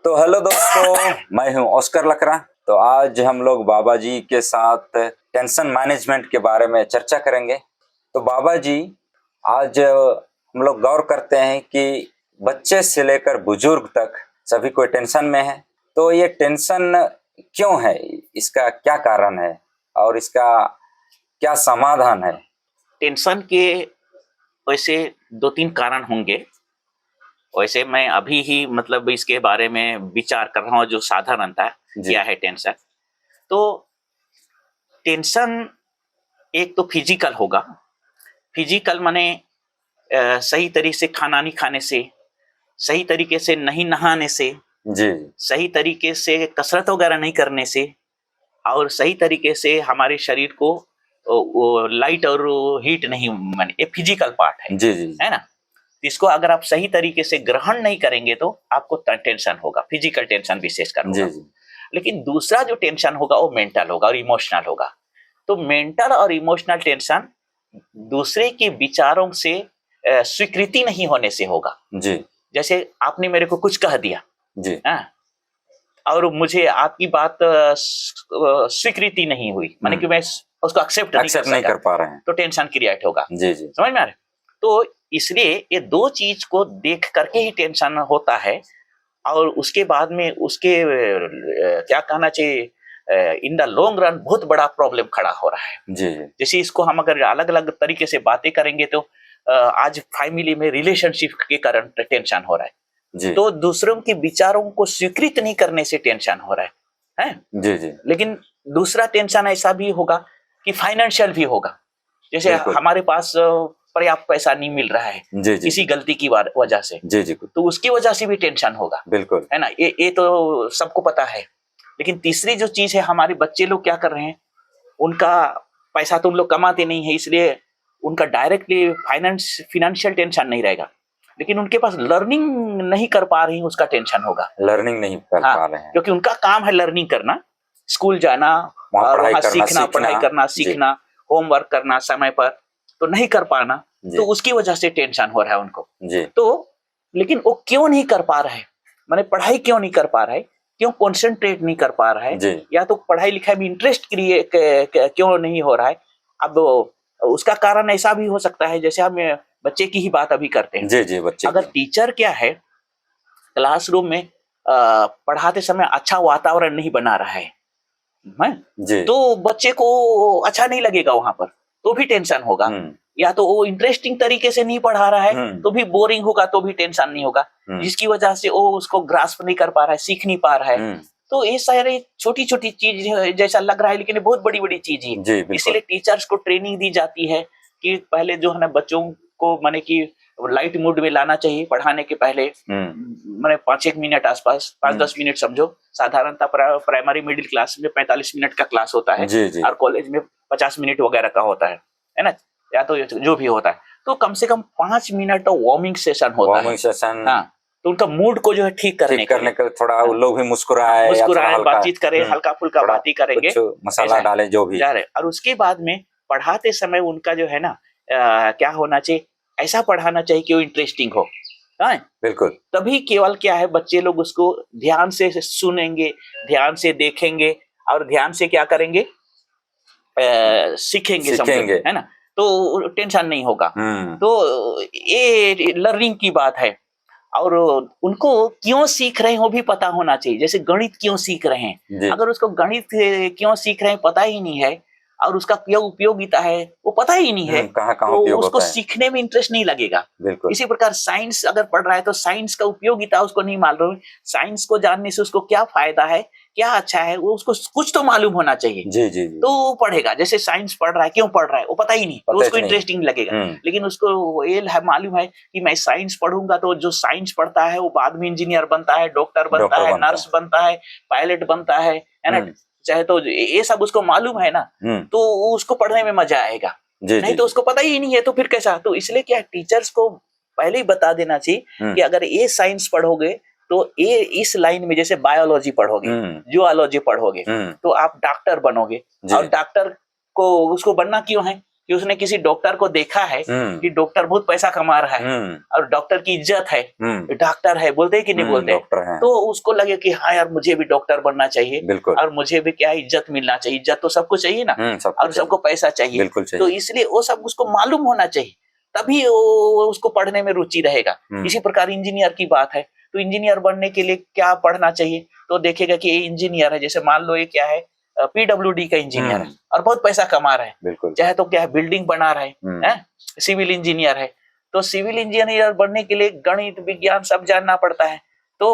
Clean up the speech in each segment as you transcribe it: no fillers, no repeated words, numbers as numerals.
तो हेलो दोस्तों, मैं हूं ऑस्कर लकड़ा। तो आज हम लोग बाबा जी के साथ टेंशन मैनेजमेंट के बारे में चर्चा करेंगे। तो बाबा जी, आज हम लोग गौर करते हैं कि बच्चे से लेकर बुजुर्ग तक सभी कोई टेंशन में है। तो ये टेंशन क्यों है, इसका क्या कारण है और इसका क्या समाधान है? टेंशन के वैसे 2-3 कारण होंगे। वैसे मैं अभी ही मतलब इसके बारे में विचार कर रहा हूँ, जो साधारणतः जी। क्या है टेंशन। तो टेंशन एक तो फिजिकल होगा। फिजिकल माने सही तरीके से खाना नहीं खाने से, सही तरीके से नहीं नहाने से, जी। सही तरीके से कसरत वगैरह नहीं करने से, और सही तरीके से हमारे शरीर को वो लाइट और हीट नहीं, माने ये फिजिकल पार्ट जी जी है ना। इसको अगर आप सही तरीके से ग्रहण नहीं करेंगे तो आपको टेंशन होगा, फिजिकल टेंशन विशेषकर होगा। जी जी लेकिन दूसरा जो टेंशन होगा वो मेंटल होगा और इमोशनल होगा। तो मेंटल और इमोशनल टेंशन दूसरे के विचारों से स्वीकृति नहीं होने से होगा। जी जैसे आपने मेरे को कुछ कह दिया, जी और मुझे आपकी बात स्वीकृति नहीं हुई, माने कि मैं उसको एक्सेप्ट नहीं कर पा रहे हैं, तो टेंशन क्रिएट होगा। जी जी समझ में आ रहा है? तो इसलिए ये दो चीज को देख करके ही टेंशन होता है। और उसके बाद में उसके क्या कहना चाहिए, इन द लॉन्ग रन बहुत बड़ा प्रॉब्लम खड़ा हो रहा है। जी जी जैसे इसको हम अगर अलग अलग तरीके से बातें करेंगे तो आज फैमिली में रिलेशनशिप के कारण टेंशन हो रहा है। जी तो दूसरों के विचारों को स्वीकृत नहीं करने से टेंशन हो रहा है? जी जी लेकिन दूसरा टेंशन ऐसा भी होगा कि फाइनेंशियल भी होगा। जैसे हमारे पास पर्याप्त पैसा नहीं मिल रहा है जी जी किसी गलती की वजह से, जी जी तो उसकी वजह से भी टेंशन होगा। बिल्कुल, है ना, ये तो सबको पता है। लेकिन तीसरी जो चीज है, हमारे बच्चे लोग क्या कर रहे हैं, उनका पैसा तुम लोग कमाते नहीं है, इसलिए उनका डायरेक्टली फाइनेंशियल टेंशन नहीं रहेगा, लेकिन उनके पास लर्निंग नहीं कर पा रही, उसका टेंशन होगा। लर्निंग नहीं कर पा रहे हैं, क्योंकि उनका काम है लर्निंग करना, स्कूल जाना और वहाँ सीखना, पढ़ाई करना, सीखना, होमवर्क करना समय पर, तो नहीं कर पाना, तो उसकी वजह से टेंशन हो रहा है उनको। तो लेकिन वो क्यों नहीं कर पा रहा है, माने पढ़ाई क्यों नहीं कर पा रहा है, क्यों कॉन्सेंट्रेट नहीं कर पा रहा है, या तो पढ़ाई लिखाई में इंटरेस्ट क्यों नहीं हो रहा है। अब उसका कारण ऐसा भी हो सकता है, जैसे हम बच्चे की ही बात अभी करते हैं। जी जी बच्चे अगर टीचर क्या है, क्लासरूम में पढ़ाते समय अच्छा वातावरण नहीं बना रहा है, तो बच्चे को अच्छा नहीं लगेगा वहां पर, तो भी टेंशन होगा। या तो वो इंटरेस्टिंग तरीके से नहीं पढ़ा रहा है तो भी बोरिंग होगा, तो भी टेंशन नहीं होगा, जिसकी वजह से वो उसको ग्रास्प नहीं कर पा रहा है, सीख नहीं पा रहा है। तो ये सारे छोटी छोटी चीज जैसा लग रहा है, लेकिन बहुत बड़ी बड़ी चीज है। इसीलिए टीचर्स को ट्रेनिंग दी जाती है कि पहले जो है ना, बच्चों को माने कि लाइट मूड में लाना चाहिए पढ़ाने के पहले, मैंने 5-1 मिनट आसपास, 5-10 मिनट समझो। साधारणतः प्राइमरी मिडिल क्लास में 45 मिनट का क्लास होता है, और कॉलेज में 50 मिनट वगैरह का होता है ना, या तो जो भी होता है। तो कम से कम 5 मिनट वार्मिंग सेशन होता है। हाँ, तो उनका मूड को जो है ठीक करने के थोड़ा लोग भी मुस्कुराए, बातचीत करें, हल्का फुल्का बातें करेंगे, मसाला डाले जो भी, और उसके बाद में पढ़ाते समय उनका जो है ना, क्या होना चाहिए, ऐसा पढ़ाना चाहिए कि वो इंटरेस्टिंग हो। बिल्कुल, तभी केवल क्या है, बच्चे लोग उसको ध्यान से सुनेंगे, ध्यान से देखेंगे, और ध्यान से क्या करेंगे, सीखेंगे, है ना, तो टेंशन नहीं होगा। तो ये लर्निंग की बात है। और उनको क्यों सीख रहे हैं वो भी पता होना चाहिए। जैसे गणित क्यों सीख रहे हैं, अगर उसको गणित क्यों सीख रहे हैं पता ही नहीं है, और उसका क्या उपयोगिता है वो पता ही नहीं है, कहाँ तो उसको सीखने में इंटरेस्ट नहीं लगेगा। इसी प्रकार साइंस अगर पढ़ रहा है तो साइंस का उपयोगिता उसको नहीं मालूम, साइंस को जानने से उसको क्या फायदा है, क्या अच्छा है, वो उसको कुछ तो मालूम होना चाहिए। जी तो वो पढ़ेगा। जैसे साइंस पढ़ रहा है, क्यों पढ़ रहा है वो पता ही नहीं, तो उसको इंटरेस्टिंग लगेगा। लेकिन उसको ये मालूम है कि मैं साइंस पढ़ूंगा तो जो साइंस पढ़ता है वो बाद में इंजीनियर बनता है, डॉक्टर बनता है, नर्स बनता है, पायलट बनता है ना, चाहे तो ये सब उसको मालूम है ना, तो उसको पढ़ने में मजा आएगा। नहीं तो उसको पता ही नहीं है, तो फिर कैसा। तो इसलिए क्या टीचर्स को पहले ही बता देना चाहिए कि अगर ये साइंस पढ़ोगे तो ये इस लाइन में, जैसे बायोलॉजी पढ़ोगे, जूलॉजी पढ़ोगे, तो आप डॉक्टर बनोगे। और डॉक्टर को उसको बनना क्यों है, कि उसने किसी डॉक्टर को देखा है कि डॉक्टर बहुत पैसा कमा रहा है और डॉक्टर की इज्जत है, डॉक्टर है बोलते हैं कि नहीं बोलते, तो उसको लगे कि हाँ यार मुझे भी डॉक्टर बनना चाहिए और मुझे भी क्या इज्जत मिलना चाहिए, इज्जत तो सबको चाहिए ना, और सबको पैसा चाहिए, तो इसलिए वो सब उसको मालूम होना चाहिए, तभी वो उसको पढ़ने में रुचि रहेगा। इसी प्रकार इंजीनियर की बात है, तो इंजीनियर बनने के लिए क्या पढ़ना चाहिए, तो देखेगा कि ये इंजीनियर है, जैसे मान लो ये क्या है PWD का इंजीनियर है और बहुत पैसा कमा रहा है, चाहे तो क्या है बिल्डिंग बना रहा है, सिविल इंजीनियर है, तो सिविल इंजीनियर बनने के लिए गणित विज्ञान सब जानना पड़ता है, तो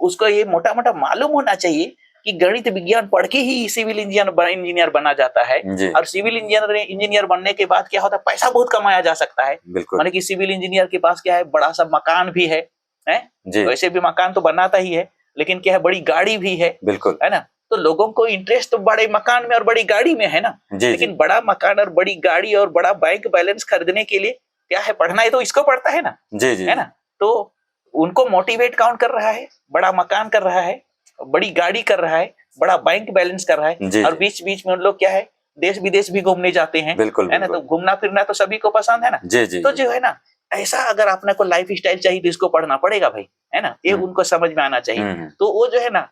उसको ये मोटा मोटा मालूम होना चाहिए कि गणित विज्ञान पढ़ के ही सिविल इंजीनियर बना जाता है, और सिविल इंजीनियर बनने के बाद क्या होता है, पैसा बहुत कमाया जा सकता है, माने कि सिविल इंजीनियर के पास क्या है, बड़ा सा मकान भी है, वैसे भी मकान तो बनाता ही है, लेकिन क्या है बड़ी गाड़ी भी है, है ना, तो लोगों को इंटरेस्ट तो बड़े मकान में और बड़ी गाड़ी में है ना, लेकिन बड़ा मकान और बड़ी गाड़ी और बड़ा बैंक बैलेंस खरीदने के लिए क्या है, पढ़ना है तो इसको पढ़ता है ना, है ना, तो उनको मोटिवेट कौन कर रहा है, बड़ा मकान कर रहा है, बड़ी गाड़ी कर रहा है, बड़ा बैंक बैलेंस कर रहा है, और बीच बीच में उन लोग क्या है देश विदेश भी घूमने जाते हैं, है ना, तो घूमना फिरना तो सभी को पसंद है ना, तो जो है ना ऐसा अगर अपने को लाइफ स्टाइल चाहिए तो इसको पढ़ना पड़ेगा भाई, है ना, ये उनको समझ में आना चाहिए, तो वो जो है ना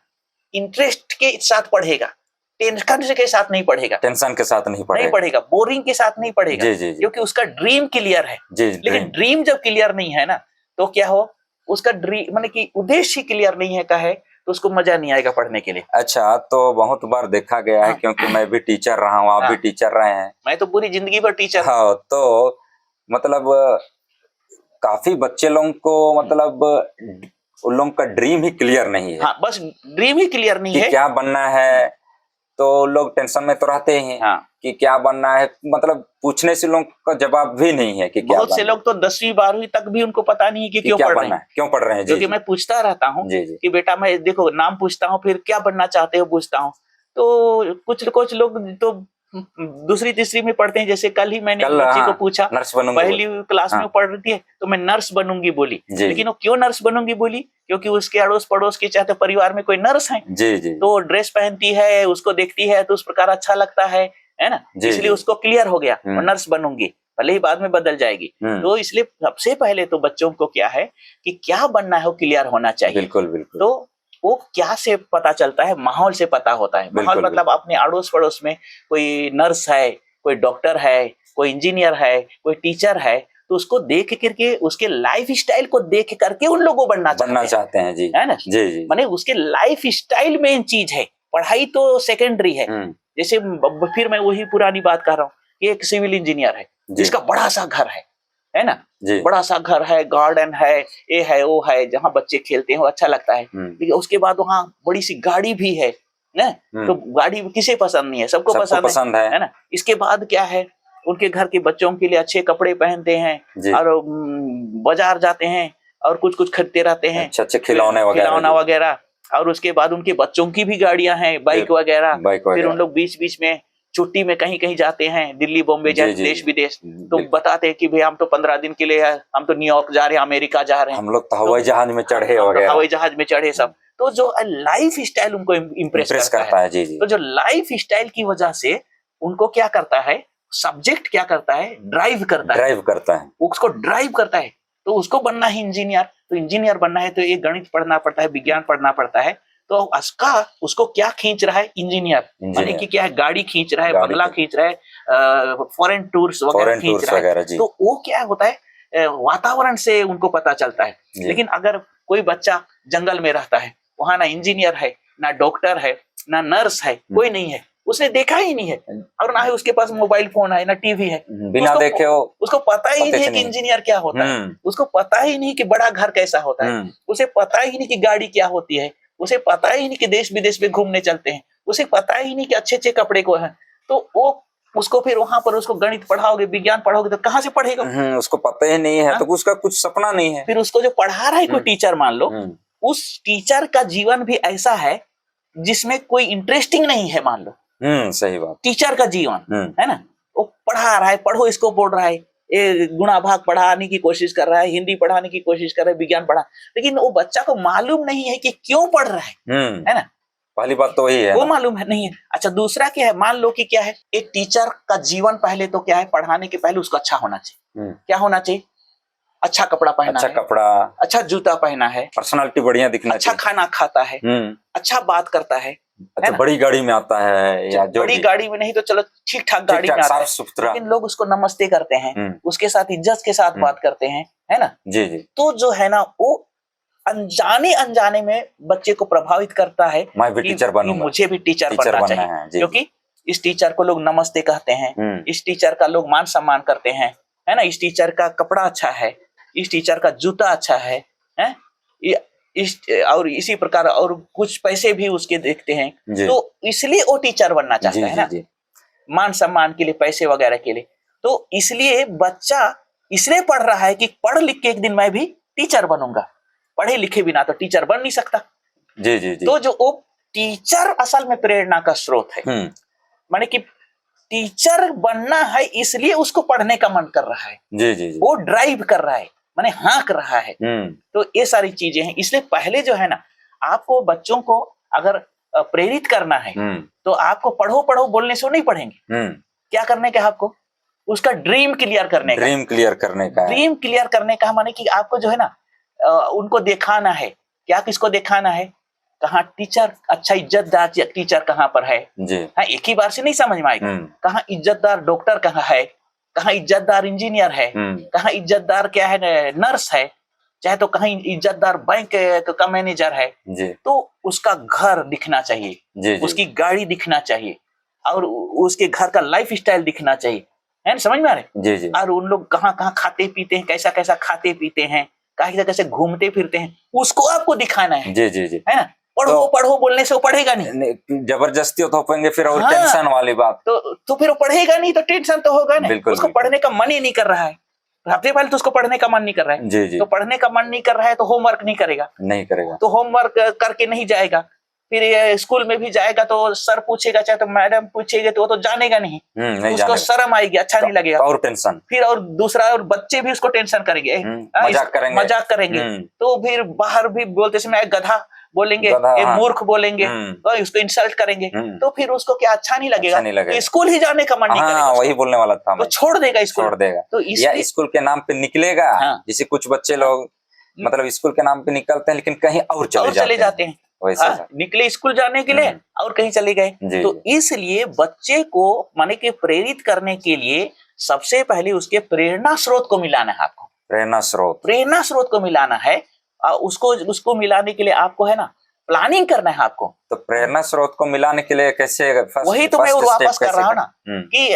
इंटरेस्ट के साथ पढ़ेगा, टेंशन के साथ नहीं पढ़ेगा, टेंशन के साथ नहीं पढ़ेगा, बोरिंग के साथ नहीं पढ़ेगा, क्योंकि उसका ड्रीम क्लियर है, लेकिन ड्रीम जब क्लियर नहीं है ना तो क्या हो, उसका ड्रीम माने कि उद्देश्य क्लियर नहीं है का है, तो उसको मजा नहीं आएगा पढ़ने के लिए। अच्छा, तो बहुत बार देखा गया है, क्योंकि मैं भी टीचर रहा हूँ, आप भी टीचर रहे हैं, मैं तो पूरी जिंदगी भर टीचर। हाँ, तो मतलब काफी बच्चे लोगों को मतलब उन लोगों का ड्रीम ही क्लियर नहीं है, हाँ, बस ड्रीम ही क्लियर नहीं है, क्या बनना है, तो लोग टेंशन में तो रहते हैं कि क्या बनना है, मतलब पूछने से लोगों का जवाब भी नहीं है कि क्या बहुत से लोग तो 10वीं 12वीं तक भी उनको पता नहीं है कि क्यों पढ़ रहे हैं, क्यों पढ़ रहे हैं, क्योंकि मैं पूछता रहता हूँ कि बेटा मैं देखो नाम पूछता हूँ, फिर क्या बनना चाहते हो पूछता हूँ, तो कुछ लोग तो दूसरी तीसरी में पढ़ते हैं, जैसे कल ही मैंने बच्ची को पूछा, पहली क्लास में पढ़ रही है, तो मैं नर्स बनूंगी बोली, लेकिन वो क्यों नर्स बनूंगी बोली, क्योंकि उसके अड़ोस पड़ोस के चाहते परिवार में कोई नर्स है, तो ड्रेस पहनती है, उसको देखती है तो उस प्रकार अच्छा लगता है ना, इसलिए उसको क्लियर हो गया नर्स बनूंगी, भले ही बाद में बदल जाएगी, तो इसलिए सबसे पहले तो बच्चों को क्या है कि क्या बनना है वो क्लियर होना चाहिए। बिल्कुल। तो वो क्या से पता चलता है, माहौल से पता होता है, माहौल मतलब अपने अड़ोस पड़ोस में कोई नर्स है, कोई डॉक्टर है, कोई इंजीनियर है, कोई टीचर है, तो उसको देख करके उसके लाइफ स्टाइल को देख करके उन लोगों बनना चाहते हैं, है ना, माने उसके लाइफ स्टाइल मेन चीज है, पढ़ाई तो सेकेंडरी है। जैसे फिर मैं वही पुरानी बात कर रहा हूँ कि एक सिविल इंजीनियर है जिसका बड़ा सा घर है ना, बड़ा सा घर है, गार्डन है, ये है वो है, जहाँ बच्चे खेलते हैं वो अच्छा लगता है, लेकिन उसके बाद वहाँ बड़ी सी गाड़ी भी है ना, तो गाड़ी किसे पसंद नहीं है, सबको पसंद है ना। इसके बाद क्या है, उनके घर के बच्चों के लिए अच्छे कपड़े पहनते हैं और बाजार जाते हैं और कुछ खरीदते रहते हैं, अच्छे खिलौना वगैरह, और उसके बाद उनके बच्चों की भी गाड़ियां हैं, बाइक वगैरह, फिर उन लोग बीच बीच में छुट्टी में कहीं कहीं जाते हैं, दिल्ली बॉम्बे जाते, देश विदेश, तो बताते हैं कि भाई हम तो 15 दिन के लिए है, हम तो न्यूयॉर्क जा रहे हैं, अमेरिका जा रहे हैं, हम लोग तो हवाई जहाज में चढ़े वगैरह, हवाई जहाज में चढ़े सब, तो जो लाइफ स्टाइल उनको इम्प्रेस करता है। तो जो लाइफ स्टाइल की वजह से उनको क्या करता है, सब्जेक्ट क्या करता है, ड्राइव करता है, उसको ड्राइव करता है, तो उसको बनना है इंजीनियर, तो इंजीनियर बनना है तो ये गणित पढ़ना पड़ता है, विज्ञान पढ़ना पड़ता है, तो उसको क्या खींच रहा है, इंजीनियर, यानी कि क्या है, गाड़ी खींच रहा है, बंगला खींच रहा है, फॉरेन टूर्स वगैरह खींच रहा है, तो वो क्या होता है, वातावरण से उनको पता चलता है। लेकिन अगर कोई बच्चा जंगल में रहता है, वहां ना इंजीनियर है, ना डॉक्टर है, ना नर्स है, कोई नहीं है, उसने देखा ही नहीं है, और ना ही उसके पास मोबाइल फोन है, ना टीवी है, बिना देखे उसको पता ही नहीं है कि इंजीनियर क्या होता है, उसको पता ही नहीं कि बड़ा घर कैसा होता है, उसे पता ही नहीं कि गाड़ी क्या होती है, उसे पता ही नहीं कि देश विदेश में घूमने चलते हैं, उसे पता ही नहीं कि अच्छे अच्छे कपड़े को है, तो वो उसको फिर वहां पर उसको गणित पढ़ाओगे, विज्ञान पढ़ाओगे, तो कहाँ से पढ़ेगा, उसको पता ही नहीं है, तो उसका कुछ सपना नहीं है। फिर उसको जो पढ़ा रहा है कोई टीचर, मान लो उस टीचर का जीवन भी ऐसा है जिसमें कोई इंटरेस्टिंग नहीं है, मान लो, सही बात, टीचर का जीवन है ना, वो पढ़ा रहा है, पढ़ो इसको बोल रहा है, ये गुणा भाग पढ़ाने की कोशिश कर रहा है, हिंदी पढ़ाने की कोशिश कर रहा है, विज्ञान पढ़ा, लेकिन वो बच्चा को मालूम नहीं है कि क्यों पढ़ रहा है ना, पहली बात तो वही है वो ना। मालूम है नहीं है। अच्छा दूसरा क्या है, मान लो कि क्या है, एक टीचर का जीवन पहले तो क्या है, पढ़ाने के पहले उसको अच्छा होना चाहिए। क्या होना चाहिए? अच्छा कपड़ा पहना अच्छा है, कपड़ा, अच्छा जूता पहना है, पर्सनालिटी बढ़िया दिखना अच्छा चाहिए। खाना खाता है, अच्छा बात करता है अच्छा ना? बड़ी गाड़ी में आता है या जो बड़ी भी, गाड़ी में नहीं तो चलो ठीक ठाक गाड़ी ठीक में ठाक आता साफ है, सुथरा। लेकिन लोग उसको नमस्ते करते हैं, उसके साथ इज्जत के साथ बात करते हैं, है ना? जी जी। तो जो है ना वो अनजाने अनजाने में बच्चे को प्रभावित करता है मैं भी कि टीचर बनूंगा, मुझे भी टीचर बनना चाहिए, है जी। क्योंकि इस टीचर को लोग नमस्ते कहते हैं, इस टीचर का लोग मान सम्मान करते हैं, है ना? इस टीचर का कपड़ा अच्छा है, इस टीचर का जूता अच्छा है, हैं? इस और इसी प्रकार और कुछ पैसे भी उसके देखते हैं, तो इसलिए वो टीचर बनना चाहता है ना, मान सम्मान के लिए, पैसे वगैरह के लिए। तो इसलिए बच्चा इसलिए पढ़ रहा है कि पढ़ लिख के एक दिन मैं भी टीचर बनूंगा, पढ़े लिखे बिना तो टीचर बन नहीं सकता। जी जी जी। तो जो वो टीचर असल में प्रेरणा का स्रोत है, माने कि टीचर बनना है इसलिए उसको पढ़ने का मन कर रहा है, जी जी जी। वो ड्राइव कर रहा है, माने हाँक रहा है। तो ये सारी चीजें हैं। इसलिए पहले जो है ना, आपको बच्चों को अगर प्रेरित करना है तो आपको पढ़ो पढ़ो बोलने से वो नहीं पढ़ेंगे। क्या करने का है आपको? उसका ड्रीम क्लियर करने का। ड्रीम क्लियर करने का। ड्रीम क्लियर करने का माने कि आपको जो है ना उनको दिखाना है। क्या किसको दिखाना है? कहाँ टीचर अच्छा इज्जतदार टीचर कहाँ पर है जी। हाँ, एक ही बार से नहीं समझ में आएगा। कहाँ इज्जतदार डॉक्टर कहाँ है, कहाँ इज्जतदार इंजीनियर है, कहाँ इज्जतदार क्या है नर्स है, चाहे तो कहीं इज्जतदार बैंक का मैनेजर है जी। तो उसका घर दिखना चाहिए जी, जी। उसकी गाड़ी दिखना चाहिए और उसके घर का लाइफ स्टाइल दिखना चाहिए, है ना? समझ में आ रहे जी जी। और उन लोग कहाँ कहाँ खाते पीते हैं, कैसा कैसा खाते पीते हैं, कैसे कैसे घूमते फिरते हैं, उसको आपको दिखाना है जी जी जी, है ना? पढ़ो तो, पढ़ो बोलने से वो पढ़ेगा नहीं, जबरदस्ती थोपेंगे फिर और टेंशन वाली बात, तो फिर वो पढ़ेगा नहीं, तो टेंशन तो होगा ना। उसको पढ़ने का मन ही नहीं कर रहा है, सबसे पहले तो उसको पढ़ने का मन नहीं कर रहा है जी जी। तो पढ़ने का मन नहीं कर रहा है तो होमवर्क नहीं करेगा, तो होमवर्क करके नहीं जाएगा, फिर ये स्कूल में भी जाएगा तो सर पूछेगा चाहे तो मैडम पूछेगी तो वो तो जानेगा नहीं, उसको शर्म आएगी, अच्छा नहीं लगेगा और टेंशन, फिर और दूसरा और बच्चे भी उसको टेंशन करेंगे, मजाक करेंगे तो फिर बाहर भी बोलते समय गधा बोलेंगे, मूर्ख बोलेंगे, तो उसको इंसल्ट करेंगे, तो फिर उसको क्या अच्छा नहीं लगेगा, तो स्कूल ही जाने का मन नहीं करेगा, वही बोलने वाला था, तो छोड़ देगा स्कूल, तो या स्कूल के नाम पे निकलेगा। जैसे कुछ बच्चे लोग मतलब स्कूल के नाम पे निकलते हैं लेकिन कहीं और चले जाते हैं। निकले स्कूल जाने के लिए और कहीं चले गए। तो इसलिए बच्चे को माने कि प्रेरित करने के लिए सबसे पहले उसके प्रेरणा स्रोत को मिलाना है आपको, प्रेरणा स्रोत को मिलाना है। उसको मिलाने के लिए आपको है ना प्लानिंग करना है आपको। तो प्रेरणा स्रोत को मिलाने के लिए कैसे? वही तो मैं वापस कर रहा हूँ ना कि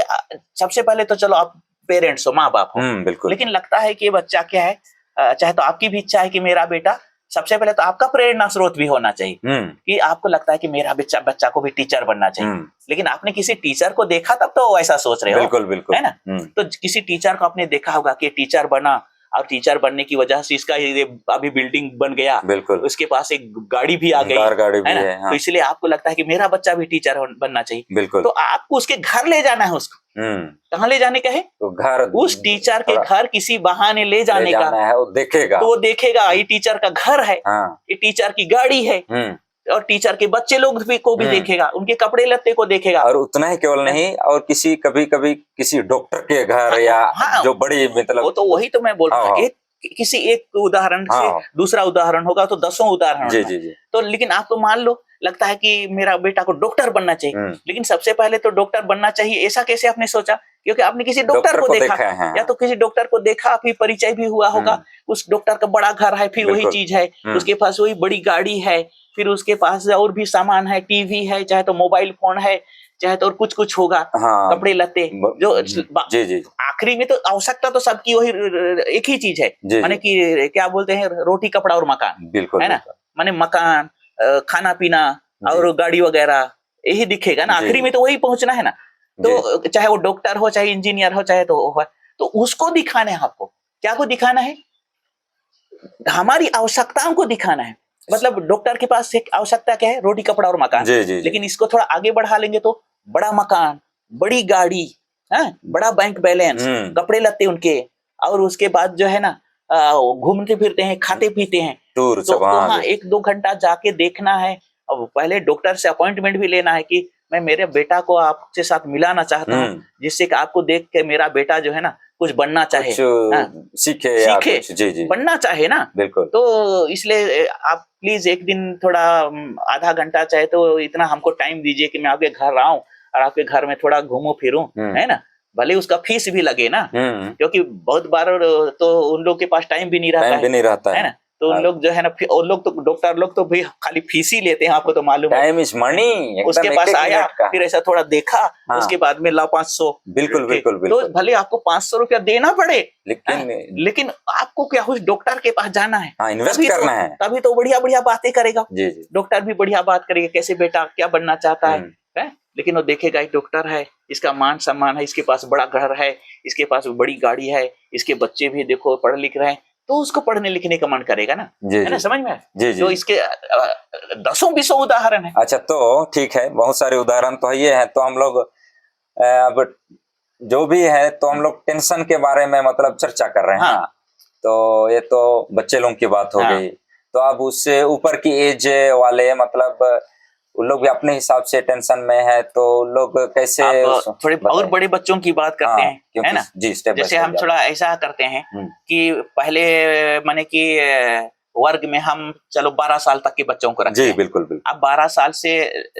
सबसे पहले तो चलो आप पेरेंट्स हो, माँ बाप हो, बिल्कुल। लेकिन लगता है कि बच्चा क्या है, चाहे तो आपकी भी इच्छा है कि मेरा बेटा, सबसे पहले तो आपका प्रेरणा स्रोत भी होना चाहिए कि आपको लगता है कि मेरा बच्चा को भी टीचर बनना चाहिए, लेकिन आपने किसी टीचर को देखा तब तो ऐसा सोच रहे हो, बिल्कुल बिल्कुल, है ना? तो किसी टीचर को आपने देखा होगा कि टीचर बना और टीचर बनने की वजह से इसका ये अभी बिल्डिंग बन गया, बिल्कुल, उसके पास एक गाड़ी भी आ गई, गाड़ी भी है हाँ। तो इसलिए आपको लगता है कि मेरा बच्चा भी टीचर बनना चाहिए, बिल्कुल। तो आपको उसके घर ले जाना है, उसको कहाँ ले जाने का है? तो घर, उस टीचर के घर किसी बहाने ले जाने का है, वो देखेगा, तो वो देखेगा ये टीचर का घर है, ये टीचर की गाड़ी है, और टीचर के बच्चे लोग भी को भी देखेगा, उनके कपड़े लत्ते को देखेगा, और उतना ही केवल नहीं, और कभी कभी किसी डॉक्टर के घर या जो बड़ी मतलब, वो तो वही तो मैं बोल रहा हूँ, किसी एक उदाहरण से दूसरा उदाहरण होगा तो 10 उदाहरण जी जी जी। तो लेकिन आपको मान लो लगता है कि मेरा बेटा को डॉक्टर बनना चाहिए, लेकिन सबसे पहले तो डॉक्टर बनना चाहिए ऐसा कैसे आपने सोचा? क्योंकि आपने किसी डॉक्टर को देखा या तो किसी डॉक्टर को देखा, फिर परिचय भी हुआ होगा, उस डॉक्टर का बड़ा घर है, फिर वही चीज है, उसके पास वही बड़ी गाड़ी है, फिर उसके पास और भी सामान है, टीवी है, चाहे तो मोबाइल फोन है, चाहे तो और कुछ होगा, कपड़े लत्ते जो जी जी। आखिरी में तो आवश्यकता तो सबकी वही एक ही चीज है, माने कि क्या बोलते हैं, रोटी कपड़ा और मकान, बिल्कुल, है ना? माने मकान, खाना पीना और गाड़ी वगैरह यही दिखेगा ना, आखिरी में तो वही पहुंचना है ना। तो चाहे वो डॉक्टर हो, चाहे इंजीनियर हो, चाहे तो उसको दिखाना है आपको। क्या को दिखाना है? हमारी आवश्यकताओं को दिखाना है। मतलब डॉक्टर के पास एक आवश्यकता क्या है? रोटी कपड़ा और मकान, लेकिन इसको थोड़ा आगे बढ़ा लेंगे तो बड़ा मकान, बड़ी गाड़ी, बड़ा बैंक बैलेंस, कपड़े लत्ते उनके, और उसके बाद जो है ना घूमते फिरते हैं, खाते पीते हैं, तो हाँ 1-2 घंटा जाके देखना है, अब पहले डॉक्टर से अपॉइंटमेंट भी लेना है कि मैं मेरे बेटा को आपके साथ मिलाना चाहता हूँ, जिससे कि आपको देख के मेरा बेटा जो है ना कुछ बनना चाहे, सीखे या सीखे, कुछ, जी जी बनना चाहे ना। बिल्कुल। तो इसलिए आप प्लीज एक दिन थोड़ा आधा घंटा चाहे तो इतना हमको टाइम दीजिए कि मैं आपके घर आऊं और आपके घर में थोड़ा घूमूं फिरूं, है ना। भले उसका फीस भी लगे ना, क्योंकि बहुत बार तो उन लोग के पास टाइम भी नहीं रहता है ना। तो उन लोग जो है ना, और लोग तो डॉक्टर लोग तो भी खाली फीस ही लेते हैं, आपको तो मालूम है। Time is money. उसके पास आया, फिर ऐसा थोड़ा देखा, उसके बाद में ला 500। बिल्कुल बिल्कुल तो भले आपको 500 रुपया देना पड़े, लेकिन आपको क्या उस डॉक्टर के पास जाना है, इन्वेस्ट करना है, तभी तो बढ़िया बढ़िया बातें करेगा। डॉक्टर भी बढ़िया बात करेगा, कैसे बेटा क्या बनना चाहता है। लेकिन वो देखेगा एक डॉक्टर है, इसका मान सम्मान है, इसके पास बड़ा घर है, इसके पास बड़ी गाड़ी है, इसके बच्चे भी देखो पढ़ लिख रहे हैं, तो उसको पढ़ने लिखने का मन करेगा ना, है ना, समझ में। तो इसके दसों बीसों उदाहरण है। अच्छा, तो ठीक है, बहुत सारे उदाहरण तो ये है। तो हम लोग अब जो भी है, तो हम लोग टेंशन के बारे में मतलब चर्चा कर रहे हैं। हाँ। तो ये तो बच्चे लोगों की बात हो गई। तो अब उससे ऊपर की एज वाले मतलब उन लोग भी अपने हिसाब से टेंशन में है, तो लोग कैसे थोड़े और बड़े बच्चों की बात करते हैं, है ना जी, जैसे हम थोड़ा ऐसा करते हैं कि पहले माने कि वर्ग में हम चलो 12 साल तक के बच्चों को रखते हैं। बिल्कुल बिल्कुल। अब 12 साल से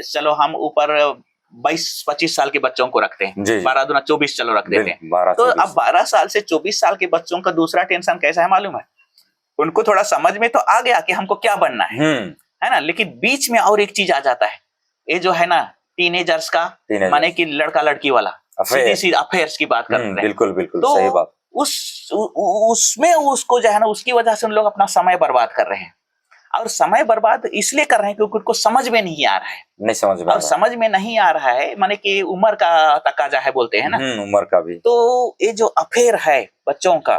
चलो हम ऊपर 22-25 साल के बच्चों को रखते हैं। 12 दूना 24 चलो रख देते हैं। तो अब 12 साल से 24 साल के बच्चों का दूसरा टेंशन कैसा है मालूम है? उनको थोड़ा समझ में तो आ गया कि हमको क्या बनना है ना, लेकिन बीच में और एक चीज आ जाता है, ये जो है ना टीनेजर्स का, माने कि लड़का लड़की वाला सीधी अफेयर्स की बात कर रहे हैं। बिल्कुल बिल्कुल, तो सही बात। उसमें उसको जो है ना, उसकी वजह से उन लोग अपना समय बर्बाद कर रहे हैं। और समय बर्बाद इसलिए कर रहे हैं क्योंकि उनको समझ में नहीं आ रहा है। नहीं समझ में, और समझ में नहीं आ रहा है माने कि उम्र का तकाजा है, बोलते हैं ना, उम्र का भी। तो ये जो अफेयर है बच्चों का,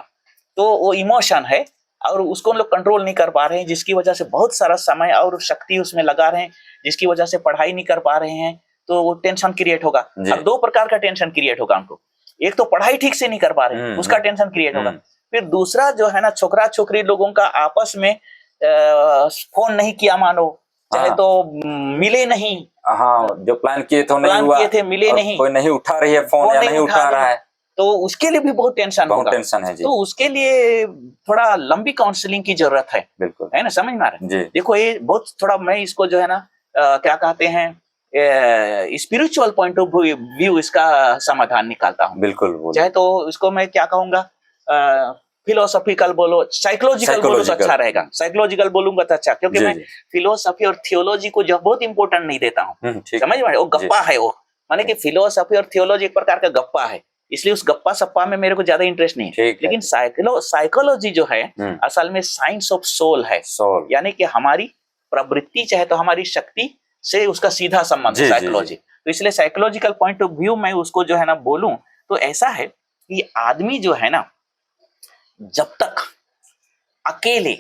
तो वो इमोशन है और उसको लोग कंट्रोल नहीं कर पा रहे हैं, जिसकी वजह से बहुत सारा समय और शक्ति उसमें लगा रहे हैं, जिसकी वजह से पढ़ाई नहीं कर पा रहे हैं। तो वो टेंशन क्रिएट होगा। अब 2 प्रकार का टेंशन क्रिएट होगा उनको। एक तो पढ़ाई ठीक से नहीं कर पा रहे, उसका टेंशन क्रिएट होगा। फिर दूसरा जो है ना, छोकरा छोकरी लोगों का आपस में फोन नहीं किया मानो, चाहे तो मिले नहीं। हाँ, जो प्लान किए थे नहीं हुआ, किए थे मिले नहीं, कोई नहीं उठा रही है फोन या नहीं उठा रहा है, तो उसके लिए भी बहुत टेंशन होगा। टेंशन है जी। तो उसके लिए थोड़ा लंबी काउंसलिंग की जरूरत है। बिल्कुल, है ना, समझ में आ रहा है। देखो ये बहुत थोड़ा, मैं इसको जो है ना क्या कहते हैं, स्पिरिचुअल पॉइंट ऑफ व्यू इसका समाधान निकालता हूँ। बिल्कुल, चाहे तो इसको मैं क्या कहूंगा, फिलोसॉफिकल बोलो, साइकोलॉजिकल बोलो तो अच्छा रहेगा। साइकोलॉजिकल बोलूंगा तो अच्छा, क्योंकि मैं फिलोसॉफी और थियोलॉजी को जो बहुत इंपॉर्टेंट नहीं देता हूँ, समझ में। वो गप्पा है, वो माने कि फिलोसॉफी और थियोलॉजी एक प्रकार का गप्पा है, इसलिए उस गप्पा सप्पा में मेरे को ज्यादा इंटरेस्ट नहीं है। लेकिन साइकोलॉजी जो है असल में साइंस ऑफ सोल है, यानी कि हमारी प्रवृत्ति चाहे तो हमारी शक्ति से उसका सीधा संबंध है साइकोलॉजी। तो इसलिए साइकोलॉजिकल पॉइंट ऑफ व्यू में उसको जो है ना बोलूं तो ऐसा है कि आदमी जो है ना, जब तक अकेले,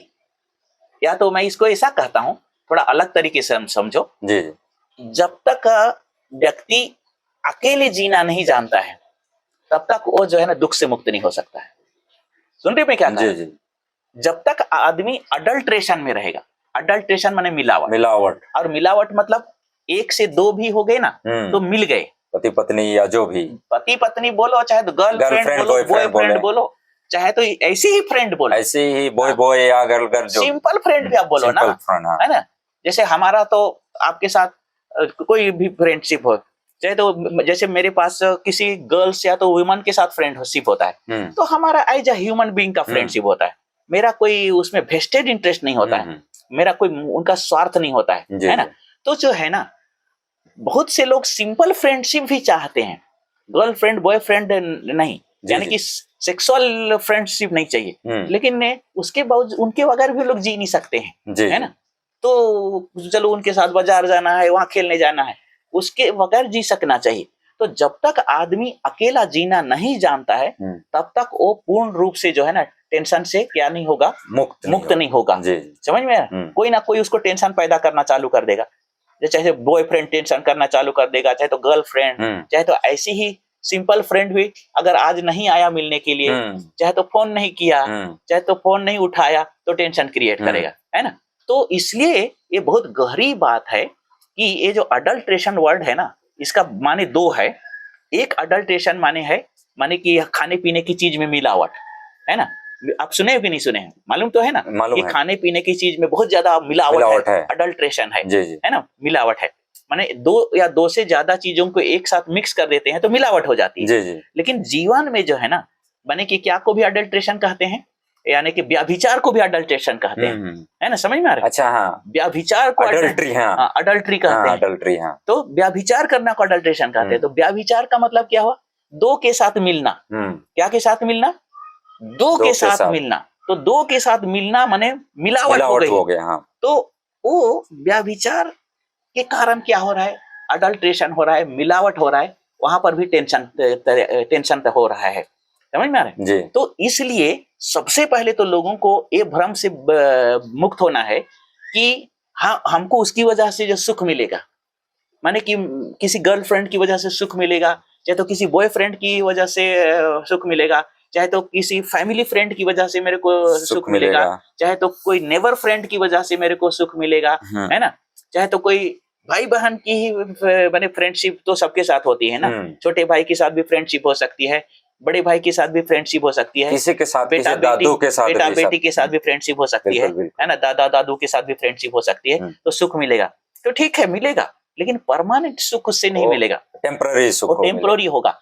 या तो मैं इसको ऐसा कहता हूं थोड़ा अलग तरीके से हम समझो, जब तक व्यक्ति अकेले जीना नहीं जानता है, तब तक वो जो है ना दुख से मुक्त नहीं हो सकता है। सुन रहे मैं क्या कह रहा हूं? जब तक आदमी अडल्ट्रेशन में रहेगा, अडल्ट्रेशन माने मिलावट, और मिलावट मतलब 1 से 2 भी हो गए ना तो मिल गए, पति पत्नी या जो भी, पति पत्नी बोलो, चाहे तो गर्लफ्रेंड बोलो, बॉयफ्रेंड बोलो, चाहे तो ऐसे ही फ्रेंड बोलो, ऐसे ही बॉय या गर्ल, सिंपल फ्रेंड भी आप बोलो ना, है ना। जैसे हमारा तो आपके साथ कोई भी फ्रेंडशिप हो, चाहे तो जैसे मेरे पास किसी गर्ल्स या तो वुमेन के साथ फ्रेंडशिप होता है, तो हमारा एज अ ह्यूमन बीइंग का फ्रेंडशिप होता है। मेरा कोई उसमें वेस्टेड इंटरेस्ट नहीं होता है, मेरा कोई उनका स्वार्थ नहीं होता है ना। तो जो है ना, बहुत से लोग सिंपल फ्रेंडशिप भी चाहते हैं, गर्लफ्रेंड बॉयफ्रेंड नहीं, यानी कि सेक्सुअल फ्रेंडशिप नहीं चाहिए, लेकिन उसके बावजूद उनके बगैर भी लोग जी नहीं सकते हैं, है ना। तो चलो उनके साथ बाजार जाना है, वहां खेलने जाना है, उसके बगैर जी सकना चाहिए। तो जब तक आदमी अकेला जीना नहीं जानता है, तब तक वो पूर्ण रूप से जो है ना टेंशन से क्या नहीं होगा, मुक्त नहीं होगा। समझ में? कोई ना कोई उसको टेंशन पैदा करना चालू कर देगा, चाहे बॉयफ्रेंड टेंशन करना चालू कर देगा, चाहे तो गर्लफ्रेंड, चाहे तो ऐसी ही सिंपल फ्रेंड भी अगर आज नहीं आया मिलने के लिए, चाहे तो फोन नहीं किया, चाहे तो फोन नहीं उठाया, तो टेंशन क्रिएट करेगा, है ना। तो इसलिए ये बहुत गहरी बात है कि ये जो अडल्ट्रेशन वर्ड है ना, इसका माने दो है। एक अडल्ट्रेशन माने कि खाने पीने की चीज में मिलावट, है ना। आप सुने हो कि नहीं सुने हैं? मालूम तो है ना कि खाने पीने की चीज में बहुत ज्यादा मिलावट है, अडल्ट्रेशन है, है ना, मिलावट है। माने दो या दो से ज्यादा चीजों को एक साथ मिक्स कर देते हैं तो मिलावट हो जाती है। लेकिन जीवन में जो है ना, माने कि क्या को भी अडल्ट्रेशन कहते हैं, यानी कि व्याभिचार को भी अडल्ट्रेशन कहते हैं, है ना, समझ में आ रहा है? अच्छा, हाँ, व्याभिचार को अडल्ट्री, हाँ, अडल्ट्री कहते हैं, अडल्ट्री, हाँ। तो व्याभिचार करना को अडल्ट्रेशन कहते हैं। तो व्याभिचार का मतलब क्या हुआ? दो के साथ मिलना। क्या के साथ मिलना? दो के साथ मिलना। तो दो के साथ मिलना माने मिलावट हो गई। हाँ। तो वो व्याभिचार के कारण क्या हो रहा है? अडल्ट्रेशन हो रहा है, मिलावट हो रहा है, वहां पर भी टेंशन हो रहा है, समझ में आ रहा है? तो इसलिए सबसे पहले तो लोगों को ये भ्रम से मुक्त होना है कि हाँ, हमको उसकी वजह से जो सुख मिलेगा, माने कि किसी गर्लफ्रेंड की वजह से सुख मिलेगा, चाहे तो किसी बॉयफ्रेंड की वजह से सुख मिलेगा, चाहे तो किसी फैमिली फ्रेंड की वजह से मेरे को सुख मिलेगा, चाहे तो कोई नेबर फ्रेंड की वजह से मेरे को सुख मिलेगा, है ना, चाहे तो कोई भाई बहन की ही बने फ्रेंडशिप तो सबके साथ होती है ना। छोटे भाई के साथ भी फ्रेंडशिप हो सकती है, बड़े भाई के साथ भी फ्रेंडशिप हो सकती है, किसी के साथ, बेटा बेटी के साथ भी फ्रेंडशिप हो सकती है ना, दादा दादू के साथ भी फ्रेंडशिप हो सकती है। तो सुख मिलेगा तो ठीक है, मिलेगा, लेकिन परमानेंट सुख उससे नहीं मिलेगा, टेम्पररी सुख, टेम्पररी होगा।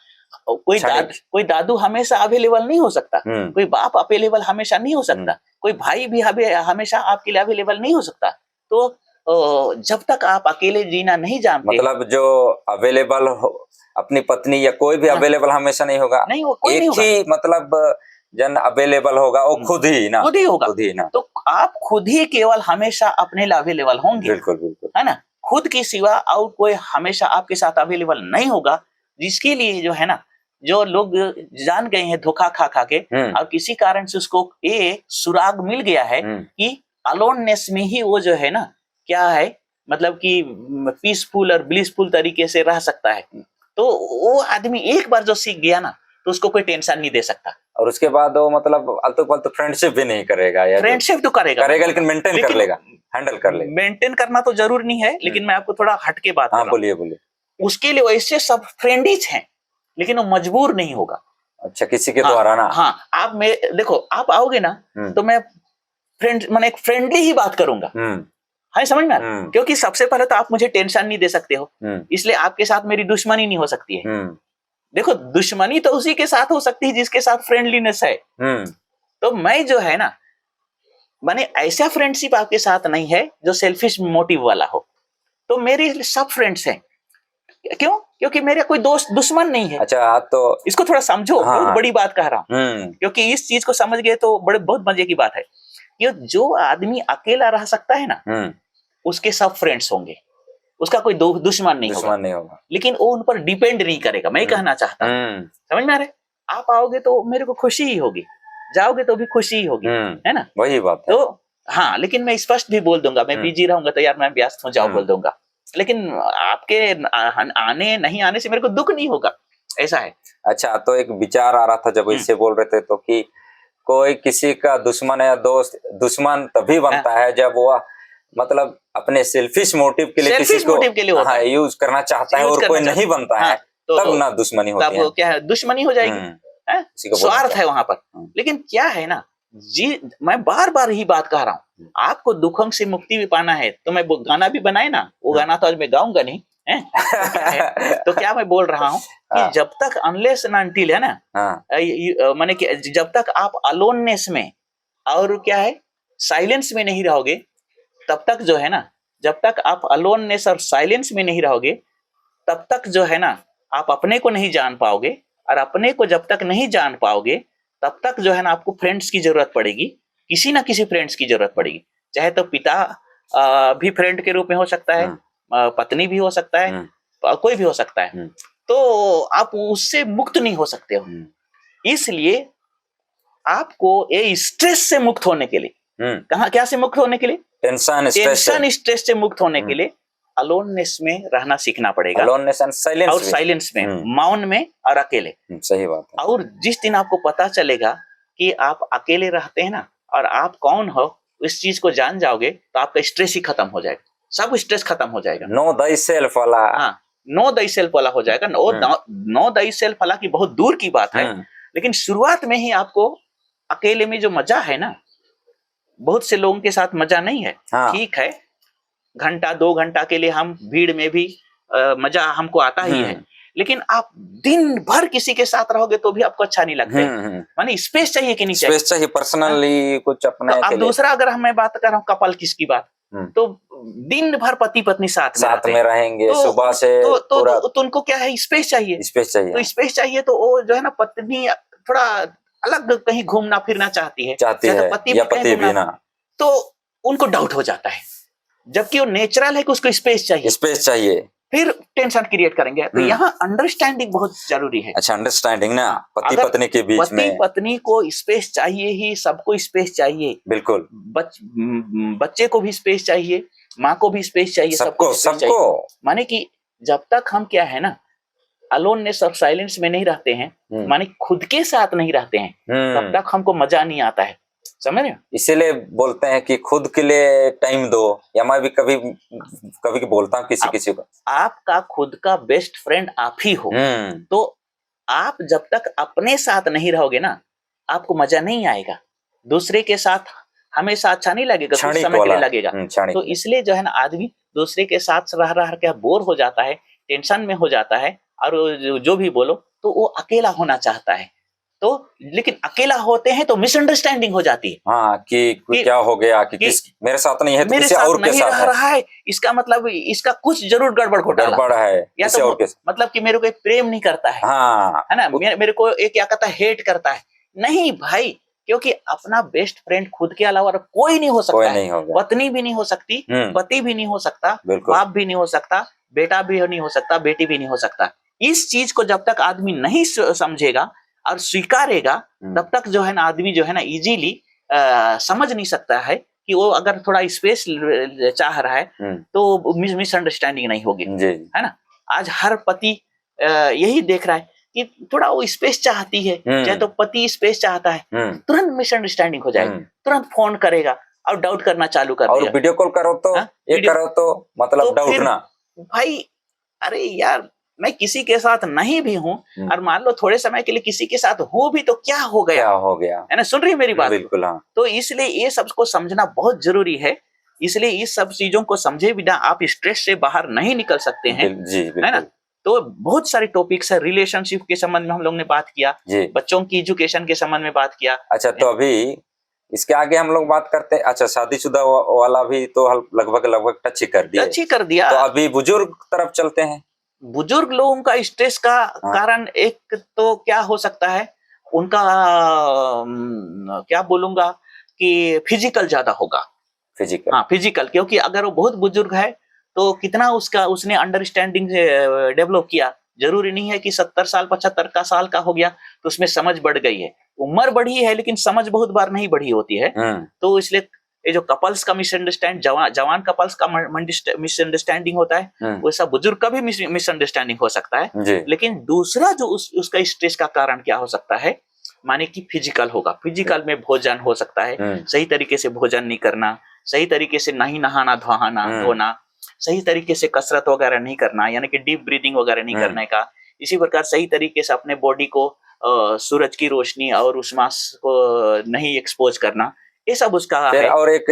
कोई दादू हमेशा अवेलेबल नहीं हो सकता, कोई बाप अवेलेबल हमेशा नहीं हो सकता, कोई भाई भी हमेशा आपके लिए अवेलेबल नहीं हो सकता। तो जब तक आप अकेले जीना नहीं जानते, मतलब जो अवेलेबल हो, अपनी पत्नी या कोई भी अवेलेबल हमेशा नहीं होगा, नहीं, वो कोई नहीं होगा। ही मतलब जन अवेलेबल होगा वो खुद ही ना, खुद ही होगा, खुद ही ना। तो आप खुद ही केवल हमेशा अपने लिए अवेलेबल होंगे, बिल्कुल बिल्कुल, है ना। खुद की सिवा और कोई हमेशा आपके साथ अवेलेबल नहीं होगा, जिसके लिए जो है ना, जो लोग जान गए हैं धोखा खा खा के, और किसी कारण से उसको ये सुराग मिल गया है कि अलोननेस में ही वो जो है ना, क्या है, मतलब कि पीसफुल और ब्लिसफुल तरीके से रह सकता है। तो वो आदमी एक बार जो सीख गया ना, तो उसको कोई टेंशन नहीं दे सकता, और उसके बाद वो मतलब अलतू पलतू फ्रेंडशिप भी नहीं करेगा, या फ्रेंडशिप तो करेगा लेकिन मेंटेन कर लेगा, हैंडल कर लेगा। मेंटेन करना तो जरूर नहीं है, लेकिन मैं आपको थोड़ा हटके बात कर रहा हूं। बोलिए। उसके लिए वैसे सब फ्रेंडीज हैं, लेकिन वो मजबूर नहीं होगा। अच्छा, किसी के द्वारा ना। हाँ, आप देखो, आप आओगे ना तो मैं मैंने एक फ्रेंडली ही बात करूंगा, हाँ, समझ में, क्योंकि सबसे पहले तो आप मुझे टेंशन नहीं दे सकते हो, इसलिए आपके साथ मेरी दुश्मनी नहीं हो सकती है। देखो, दुश्मनी तो उसी के साथ हो सकती है जिसके साथ फ्रेंडलीनेस है। तो मैं जो है ना, माने ऐसा फ्रेंडशिप आपके साथ नहीं है जो सेल्फिश मोटिव वाला हो। तो मेरे सब फ्रेंड्स हैं, क्यों? क्योंकि मेरे कोई दोस्त दुश्मन नहीं है। अच्छा, तो इसको थोड़ा समझो, बहुत बड़ी बात कह रहा हूँ, क्योंकि इस चीज को समझ गए तो बहुत मजे की बात है। ये जो आदमी अकेला रह सकता है ना, उसके सब फ्रेंड्स होंगे, उसका कोई दुश्मन नहीं होगा, लेकिन वो उन पर डिपेंड नहीं करेगा। मैं कहना चाहता हूँ, समझ में आ रहे? आप आओगे तो मेरे को खुशी ही होगी, जाओगे तो भी खुशी ही होगी, है ना, वही बात है। तो हाँ, लेकिन मैं स्पष्ट भी बोल दूंगा, मैं बिजी रहूंगा तो यार मैं व्यस्त हूँ, जाओ बोल दूंगा, लेकिन आपके आने नहीं आने से मेरे को दुख नहीं होगा, ऐसा है। अच्छा, तो एक विचार आ रहा था जब इससे बोल रहे थे, तो कि कोई किसी का दुश्मन या दोस्त, दुश्मन तभी बनता है जब वो मतलब अपने सेल्फिश मोटिव के लिए किसी को यूज करना चाहता है, और कोई नहीं बनता है, तब ना दुश्मनी होती है। क्या है, दुश्मनी हो जाएगी, स्वार्थ है वहां पर। लेकिन क्या है ना जी, मैं बार बार ही बात कह रहा हूँ, आपको दुखों से मुक्ति भी पाना है तो मैं गाना भी बनाए ना, वो गाना तो आज मैं गाऊंगा नहीं है। तो क्या मैं बोल रहा हूँ कि जब तक अनलेस एंड अनटिल, है ना, माने कि जब तक आप अलोननेस में और क्या है साइलेंस में नहीं रहोगे, तब तक जो है ना, जब तक आप अलोननेस और साइलेंस में नहीं रहोगे, तब तक जो है ना, आप अपने को नहीं जान पाओगे, और अपने को जब तक नहीं जान पाओगे, तब तक जो है ना, आपको फ्रेंड्स की जरूरत पड़ेगी, किसी ना किसी फ्रेंड्स की जरूरत पड़ेगी। चाहे तो पिता भी फ्रेंड के रूप में हो सकता है, पत्नी भी हो सकता है, कोई भी हो सकता है। तो आप उससे मुक्त नहीं हो सकते हो। इसलिए आपको ये स्ट्रेस से मुक्त होने के लिए, क्या से मुक्त होने के लिए, टेंशन स्ट्रेस से मुक्त होने के लिए अलोननेस में रहना सीखना पड़ेगा, अलोननेस एंड साइलेंस, और साइलेंस में, मौन में और अकेले। सही बात है। और जिस दिन आपको पता चलेगा कि आप अकेले रहते हैं ना, और आप कौन हो, इस चीज को जान जाओगे, तो आपका स्ट्रेस ही खत्म हो जाएगा। सब स्ट्रेस खत्म हो जाएगा। नो दाई सेल्फ वाला। हाँ, नो दाई सेल्फ वाला हो जाएगा। नो दाई सेल्फ हालांकि बहुत दूर की बात है, लेकिन शुरुआत में ही आपको अकेले में जो मजा है ना, बहुत से लोगों के साथ मजा नहीं है। हाँ। ठीक है, घंटा 2 घंटा के लिए हम भीड़ में भी मजा हमको आता ही है, लेकिन आप दिन भर किसी के साथ रहोगे तो भी आपको अच्छा नहीं लगता। माने स्पेस चाहिए कि नहीं चाहिए? स्पेस चाहिए, पर्सनली कुछ अपने तो अब दूसरा अगर मैं बात कर रहा हूँ कपल किसकी बात, तो दिन भर पति पत्नी साथ में रहेंगे, तो, सुबह से तो उनको क्या है, स्पेस चाहिए। तो स्पेस चाहिए, तो वो जो है ना, पत्नी थोड़ा अलग कहीं घूमना फिरना चाहती है, तो पति भी ना, तो उनको डाउट हो जाता है। जबकि वो नेचुरल है कि उसको स्पेस चाहिए, फिर टेंशन क्रिएट करेंगे। तो यहाँ अंडरस्टैंडिंग बहुत जरूरी है। अच्छा, अंडरस्टैंडिंग ना, पति पत्नी के बीच में। पति पत्नी को स्पेस चाहिए ही, सबको स्पेस चाहिए, बिल्कुल। बच्चे को भी स्पेस चाहिए, माँ को भी स्पेस चाहिए, सबको। माने कि जब तक हम क्या है ना, अलोननेस और साइलेंस में नहीं रहते हैं, माने खुद के साथ नहीं रहते हैं, तब तक हमको मजा नहीं आता है। समझ रहे हो? इसीलिए बोलते हैं कि खुद के लिए टाइम दो, या मैं भी कभी बोलता हूँ किसी को, आपका खुद का बेस्ट फ्रेंड आप ही हो। तो आप जब तक अपने साथ नहीं रहोगे ना, आपको मजा नहीं आएगा। दूसरे के साथ हमेशा अच्छा नहीं लगेगा, कुछ समय के लिए लगेगा। तो इसलिए जो है ना, आदमी दूसरे के साथ रह के बोर हो जाता है, टेंशन में हो जाता है, और जो भी बोलो तो वो अकेला होना चाहता है। तो लेकिन अकेला होते हैं तो मिसअंडरस्टैंडिंग हो जाती है। हाँ, कि क्या हो गया, कि मेरे साथ नहीं है तो किसी और के साथ रहा है, इसका मतलब इसका कुछ जरूर गड़बड़ है, या तो मतलब कि मेरे को एक प्रेम नहीं करता है, है ना, मेरे को एक क्या कहता है, हेट करता है। नहीं भाई, क्योंकि अपना बेस्ट फ्रेंड खुद के अलावा कोई नहीं हो सकता है। पत्नी भी नहीं हो सकती, पति भी नहीं हो सकता, बाप भी नहीं हो सकता, बेटा भी नहीं हो सकता, बेटी भी नहीं हो सकता। इस चीज को जब तक आदमी नहीं समझेगा और स्वीकारेगा, तब तक जो है ना, आदमी जो है ना इजीली समझ नहीं सकता है कि वो अगर थोड़ा स्पेस चाह रहा है तो मिसअंडरस्टैंडिंग नहीं होगी, है ना। आज हर पति यही देख रहा है कि थोड़ा वो स्पेस चाहती है, चाहे तो पति स्पेस चाहता है, तुरंत मिसअंडरस्टैंडिंग हो जाएगी, तुरंत फोन करेगा और डाउट करना चालू कर दिया। और वीडियो कॉल करो तो करो तो मतलब डाउट ना, भाई अरे यार, मैं किसी के साथ नहीं भी हूँ, और मान लो थोड़े समय के लिए किसी के साथ हो भी, तो क्या हो गया, है ना। सुन रही है मेरी बात? बिल्कुल, हाँ। तो इसलिए ये सबको समझना बहुत जरूरी है। इसलिए इस सब चीजों को समझे बिना आप स्ट्रेस से बाहर नहीं निकल सकते हैं, है ना। तो बहुत सारे टॉपिक्स है, रिलेशनशिप के संबंध में हम लोग ने बात किया, बच्चों की एजुकेशन के संबंध में बात किया। अच्छा, तो अभी इसके आगे हम लोग बात करते हैं। अच्छा, शादीशुदा वाला भी तो लगभग टच ही कर दिया। तो अभी बुजुर्ग तरफ चलते हैं। बुजुर्ग लोगों का स्ट्रेस का कारण एक तो क्या हो सकता है, उनका क्या बोलूंगा कि फिजिकल ज्यादा होगा। फिजिकल, क्योंकि अगर वो बहुत बुजुर्ग है तो कितना उसने अंडरस्टैंडिंग डेवलप किया। जरूरी नहीं है कि 70 साल 75 का साल का हो गया तो उसमें समझ बढ़ गई है। उम्र बढ़ी है लेकिन समझ बहुत बार नहीं बढ़ी होती है। तो इसलिए ये जो कपल्स का मिसअंडरस्टैंड, जवान कपल्स का मिसअंडरस्टैंडिंग होता है, वैसा बुजुर्ग का भी मिसअंडरस्टैंडिंग हो सकता है। लेकिन दूसरा जो उसका स्ट्रेस का कारण क्या हो सकता है, माने कि फिजिकल होगा। फिजिकल में भोजन हो सकता है, सही तरीके से भोजन नहीं करना, सही तरीके से नहीं नहाना धोना, सही तरीके से कसरत वगैरह नहीं करना, यानी कि डीप ब्रीदिंग वगैरह नहीं करने का। इसी प्रकार सही तरीके से अपने बॉडी को सूरज की रोशनी और उष्मा को नहीं एक्सपोज करना, ये सब उसका है। और एक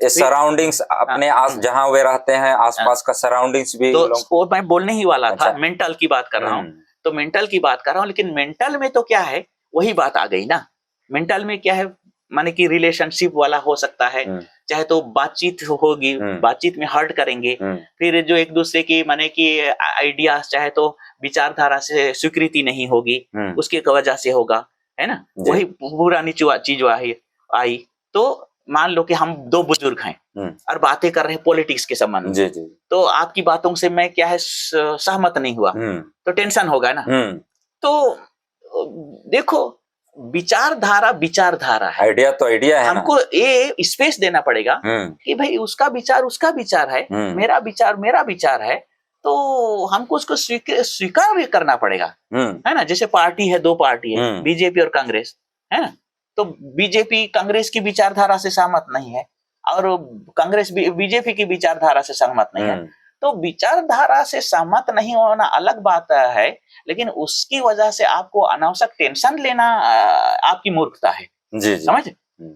सराउंडिंग्स अपने जहाँ वे रहते हैं आसपास का सराउंडिंग्स भी, तो मैं बोलने ही वाला था। मेंटल की बात कर रहा हूँ, तो मेंटल की बात कर रहा हूँ। लेकिन मेंटल में तो क्या है, वही बात आ गई ना। मेंटल में क्या है, माने कि रिलेशनशिप वाला हो सकता है, चाहे तो बातचीत होगी, बातचीत में हर्ट करेंगे, फिर जो एक दूसरे की माने कि आइडिया, चाहे तो विचारधारा से स्वीकृति नहीं होगी, उसकी वजह से होगा, है ना। वही पुरानी चीज आई। तो मान लो कि हम 2 बुजुर्ग हैं और बातें कर रहे हैं पॉलिटिक्स के संबंध में, तो आपकी बातों से मैं क्या है सहमत नहीं हुआ, तो टेंशन होगा ना। तो देखो, विचारधारा है, आइडिया तो आइडिया है। हमको ये स्पेस देना पड़ेगा कि भाई उसका विचार है, मेरा विचार है, तो हमको उसको स्वीकार भी करना पड़ेगा, है ना। जैसे पार्टी है, 2 पार्टी है, बीजेपी और कांग्रेस, है ना। तो बीजेपी कांग्रेस की विचारधारा से सहमत नहीं है, और कांग्रेस बीजेपी की विचारधारा से सहमत नहीं है, तो विचारधारा से सहमत नहीं होना अलग बात है, लेकिन उसकी वजह से आपको अनावश्यक टेंशन लेना आपकी मूर्खता है। जी, समझ,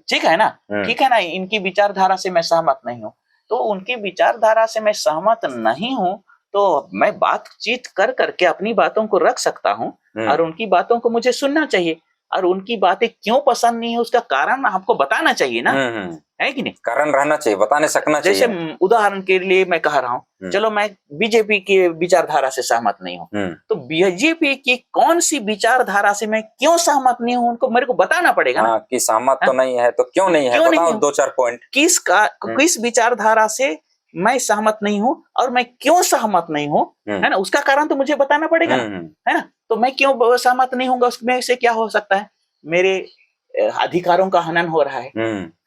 ठीक है ना? ठीक है ना, इनकी विचारधारा से मैं सहमत नहीं हूँ, तो उनकी विचारधारा से मैं सहमत नहीं हूँ, तो मैं बातचीत कर करके अपनी बातों को रख सकता हूँ और उनकी बातों को मुझे सुनना चाहिए, और उनकी बातें क्यों पसंद नहीं है उसका कारण आपको बताना चाहिए ना, है कि नहीं? कारण रहना चाहिए, बताने सकना चाहिए। जैसे उदाहरण के लिए मैं कह रहा हूँ, चलो मैं बीजेपी की विचारधारा से सहमत नहीं हूँ, तो बीजेपी की कौन सी विचारधारा से मैं क्यों सहमत नहीं हूँ उनको मेरे को बताना पड़ेगा ना, कि सहमत तो नहीं है तो क्यों नहीं है, बताओ 2-4 पॉइंट। किस विचारधारा से मैं सहमत नहीं हूँ और मैं क्यों सहमत नहीं हूँ, है ना, उसका कारण तो मुझे बताना पड़ेगा, है ना? तो मैं क्यों सहमत नहीं हूँ, उसमें से क्या हो सकता है, मेरे अधिकारों का हनन हो रहा है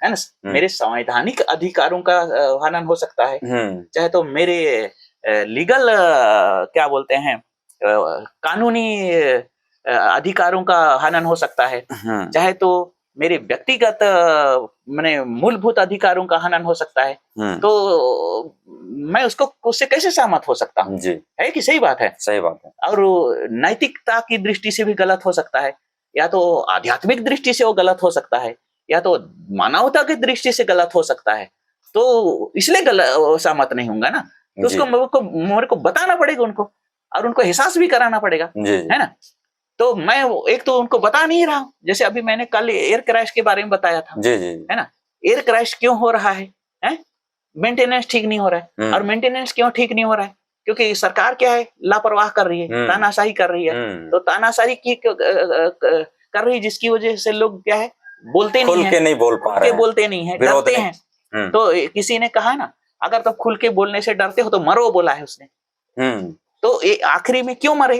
ना, मेरे संवैधानिक अधिकारों का हनन हो सकता है, चाहे तो मेरे लीगल क्या बोलते हैं कानूनी अधिकारों का हनन हो सकता है, चाहे तो मेरे व्यक्तिगत माने मूलभूत अधिकारों का हनन हो सकता है, तो मैं उससे कैसे सहमत हो सकता हूँ? है कि सही बात है? सही बात है। और नैतिकता की दृष्टि से भी गलत हो सकता है, या तो आध्यात्मिक दृष्टि से वो गलत हो सकता है, या तो मानवता की दृष्टि से गलत हो सकता है, तो इसलिए सहमत नहीं होगा ना, तो उसको मेरे को बताना पड़ेगा उनको, और उनको एहसास भी कराना पड़ेगा, है ना? तो मैं एक तो उनको बता नहीं रहा हूँ, जैसे अभी मैंने कल एयर क्रैश के बारे में बताया था, है ना? एयर क्रैश क्यों हो रहा है? मेंटेनेंस ठीक नहीं हो रहा है, और मेंटेनेंस क्यों ठीक नहीं हो रहा है? क्योंकि सरकार क्या है, लापरवाह कर रही है, तानाशाही कर रही है, तो तानाशाही की कर रही है, जिसकी वजह से लोग क्या है, बोलते नहीं है, नहीं बोल पा रहे हैं, बोलते नहीं है, डरते हैं। तो किसी ने कहा ना, अगर तुम खुल के बोलने से डरते हो तो मरो, बोला है उसने। तो आखिरी में क्यों मरे?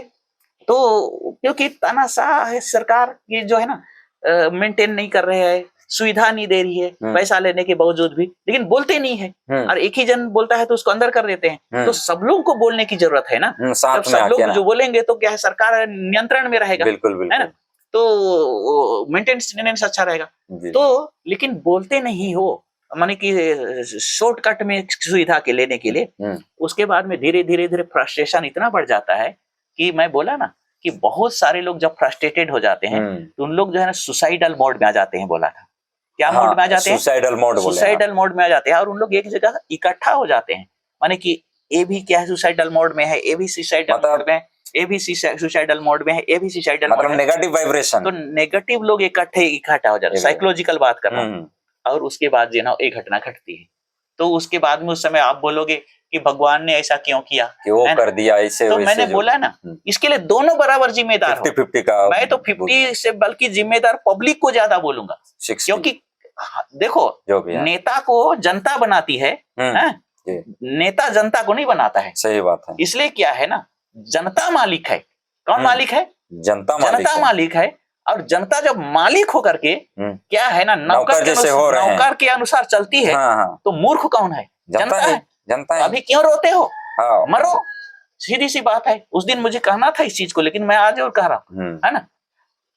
तो क्योंकि तानाशाह है सरकार, ये जो है ना मेंटेन नहीं कर रहे हैं, सुविधा नहीं दे रही है, पैसा लेने के बावजूद भी, लेकिन बोलते नहीं है, और एक ही जन बोलता है तो उसको अंदर कर देते हैं। तो सब लोगों को बोलने की जरूरत है ना, जब सब लोग जो बोलेंगे तो क्या है, सरकार नियंत्रण में रहेगा, बिल्कुल है ना, तो मेंटेनेंस अच्छा रहेगा। तो लेकिन बोलते नहीं हो, माने कि शॉर्टकट में सुविधा के लेने के लिए, उसके बाद में धीरे धीरे धीरे फ्रस्ट्रेशन इतना बढ़ जाता है कि मैं बोला ना कि बहुत सारे लोग जब फ्रस्ट्रेटेड हो जाते हैं तो उन लोग जो है ना सुसाइडल मोड में आ जाते हैं, बोला था। क्या मोड में आ जाते हैं? सुसाइडल मोड में आ जाते हैं, और उन लोग एक जगह इकट्ठा हो जाते हैं, माने कि ए भी क्या है, सुसाइडल मोड में है, ए भी सुसाइडल मोड में, ए भी सुसाइडल मोड में है, ए भी सुसाइडल मोड में, नेगेटिव वाइब्रेशन, तो नेगेटिव लोग इकट्ठा हो जाते हैं, साइकोलॉजिकल बात कर रहा हूँ। और उसके बाद जो ना एक घटना घटती है, तो उसके बाद में उस समय आप बोलोगे कि भगवान ने ऐसा क्यों किया, कि वो कर दिया ऐसे, तो मैंने बोला ना, इसके लिए दोनों बराबर जिम्मेदार हो। 50-50 का मैं तो 50 से बल्कि जिम्मेदार पब्लिक को ज्यादा बोलूंगा, क्योंकि देखो नेता को जनता बनाती है, नेता जनता को नहीं बनाता है। सही बात है। इसलिए क्या है ना, जनता मालिक है। कौन मालिक है? जनता मालिक है। और जनता जब मालिक होकर के क्या है ना, नौकर के अनुसार चलती है, तो मूर्ख कौन है? जनता है। अभी क्यों रोते हो? मरो, सीधी सी बात है। उस दिन मुझे कहना था इस चीज को, लेकिन मैं आज और कह रहा हूँ, है ना,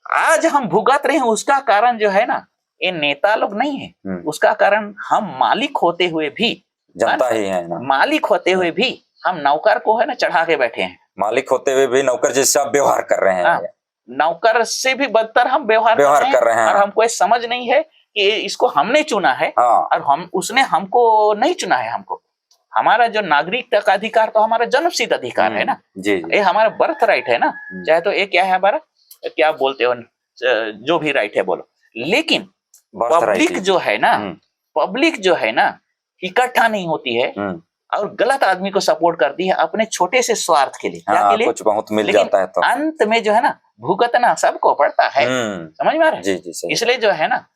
आज हम भुगत रहे हैं, उसका कारण जो है ना, ये नेता लोग नहीं है, उसका कारण हम मालिक होते हुए भी, जनता ही है ना, मालिक होते हुए भी हम नौकर को है ना चढ़ा के बैठे हैं। मालिक होते हुए भी नौकर जैसा व्यवहार कर रहे हैं, नौकर से भी बदतर हम व्यवहार कर रहे हैं। और हमको समझ नहीं है कि इसको हमने चुना है, और उसने हमको नहीं चुना है। हमको हमारा जो नागरिकता का अधिकार तो हमारा जन्मसिद्ध अधिकार है ना, ये हमारा बर्थ राइट है ना, चाहे तो ये क्या है हमारा, क्या बोलते हो, जो भी राइट है बोलो, लेकिन पब्लिक जो है ना इकट्ठा नहीं होती है और गलत आदमी को सपोर्ट करती है अपने छोटे से स्वार्थ के लिए, क्या के लिए, कुछ बहुत मिल जाता है तो अंत में जो है ना भुगतना सबको पड़ता है। समझ में आ रहा है? इसलिए जो है ना,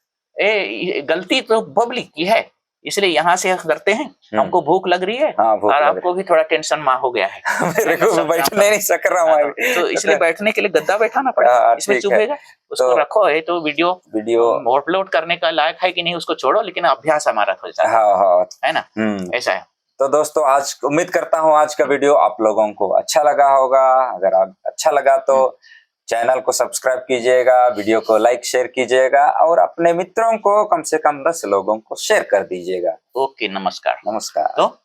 गलती तो पब्लिक की है, इसलिए यहाँ से करते हैं। हमको भूख लग रही है, और आपको भी थोड़ा टेंशन हो गया है, मेरे को बैठने नहीं सक रहा हूँ, तो इसलिए बैठने के लिए गद्दा बैठाना पड़ेगा, इसमें चुभेगा। उसको रखो, है तो वीडियो अपलोड करने का लायक है कि नहीं उसको छोड़ो, लेकिन अभ्यास हमारा हो जाए, है ना, ऐसा है। तो दोस्तों, आज उम्मीद करता हूँ आज का वीडियो आप लोगों को अच्छा लगा होगा। अगर आप अच्छा लगा तो चैनल को सब्सक्राइब कीजिएगा, वीडियो को लाइक शेयर कीजिएगा और अपने मित्रों को कम से कम 10 लोगों को शेयर कर दीजिएगा। ओके, नमस्कार। नमस्कार। तो